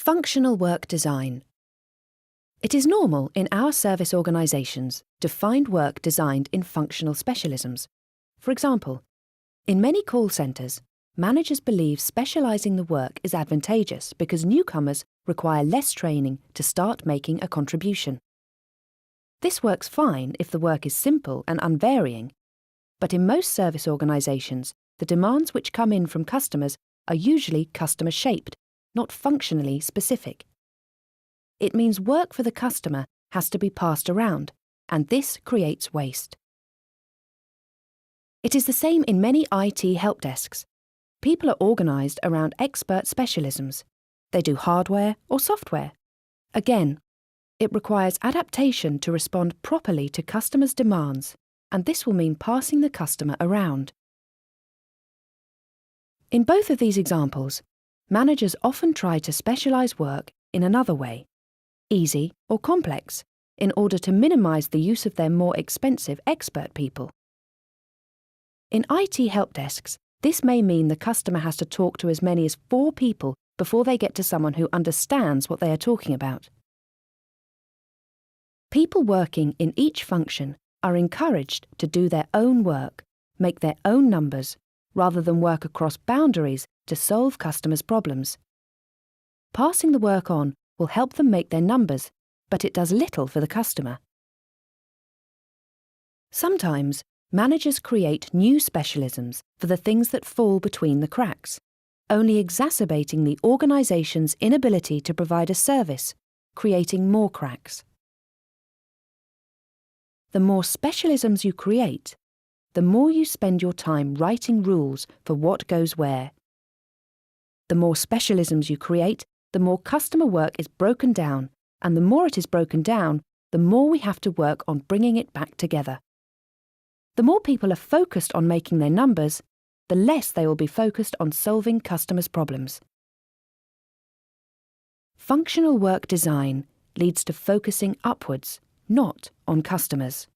Functional work design. It is normal in our service organisations to find work designed in functional specialisms. For example, in many call centres, managers believe specialising the work is advantageous because newcomers require less training to start making a contribution. This works fine if the work is simple and unvarying, but in most service organisations, the demands which come in from customers are usually customer-shaped, not functionally specific. It means work for the customer has to be passed around, and this creates waste. It is the same in many IT help desks. People are organised around expert specialisms. They do hardware or software. Again, it requires adaptation to respond properly to customers' demands, and this will mean passing the customer around. In both of these examples, managers often try to specialise work in another way, easy or complex, in order to minimise the use of their more expensive expert people. In IT help desks, this may mean the customer has to talk to as many as 4 people before they get to someone who understands what they are talking about. People working in each function are encouraged to do their own work, make their own numbers, rather than work across boundaries to solve customers' problems. Passing the work on will help them make their numbers, but it does little for the customer. Sometimes, managers create new specialisms for the things that fall between the cracks, only exacerbating the organisation's inability to provide a service, creating more cracks. The more specialisms you create, the more you spend your time writing rules for what goes where. The more specialisms you create, the more customer work is broken down, and the more it is broken down, the more we have to work on bringing it back together. The more people are focused on making their numbers, the less they will be focused on solving customers' problems. Functional work design leads to focusing upwards, not on customers.